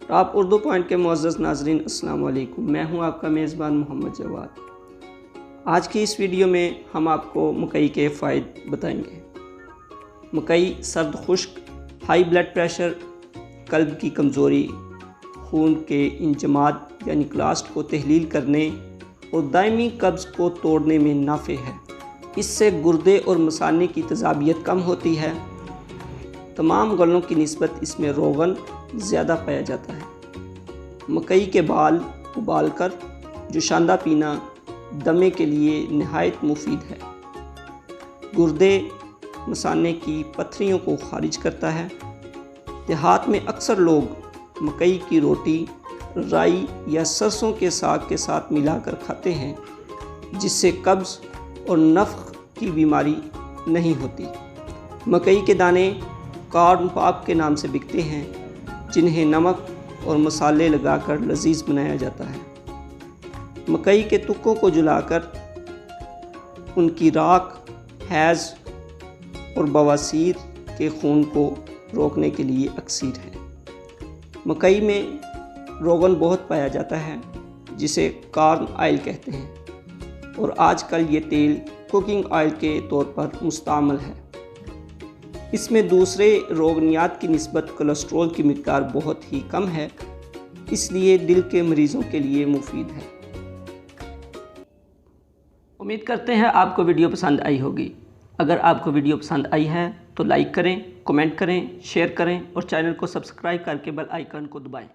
Top Urdu point के मुअज़्ज़ज़ नाज़रीन, अस्सलाम वालेकुम। मैं हूं आपका मेज़बान मोहम्मद जवाद। आज की इस वीडियो में हम आपको मकई के फ़ायदे बताएंगे। मकई सर्द खुश्क, हाई ब्लड प्रेशर, कल्ब की कमज़ोरी, खून के इंजमाद यानी क्लास्ट को तहलील करने और दायमी कब्ज़ को तोड़ने में नाफ़े है। इससे गुर्दे और मसाने की तेज़ाबियत कम होती है। तमाम गलों की निस्बत इसमें रोगन ज़्यादा पाया जाता है। मकई के बाल उबालकर जोशांदा पीना दमे के लिए नहायत मुफीद है। गुर्दे मसाने की पत्थरियों को खारिज करता है। देहात में अक्सर लोग मकई की रोटी राई या सरसों के साग के साथ मिलाकर खाते हैं, जिससे कब्ज़ और नफ़्ख की बीमारी नहीं होती। मकई के दाने कॉर्न पॉप के नाम से बिकते हैं, जिन्हें नमक और मसाले लगाकर लजीज बनाया जाता है। मकई के तुक्कों को जलाकर उनकी राख हैज़ और बवासीर के खून को रोकने के लिए अक्सीर है। मकई में रोगन बहुत पाया जाता है, जिसे कॉर्न ऑयल कहते हैं, और आजकल ये तेल कुकिंग ऑयल के तौर पर मुस्तआमल है। इसमें दूसरे रोगनियात की निस्बत कोलेस्ट्रॉल की मिक़दार बहुत ही कम है, इसलिए दिल के मरीज़ों के लिए मुफीद है। उम्मीद करते हैं आपको वीडियो पसंद आई होगी। अगर आपको वीडियो पसंद आई है तो लाइक करें, कमेंट करें, शेयर करें और चैनल को सब्सक्राइब करके बेल आइकन को दबाएं।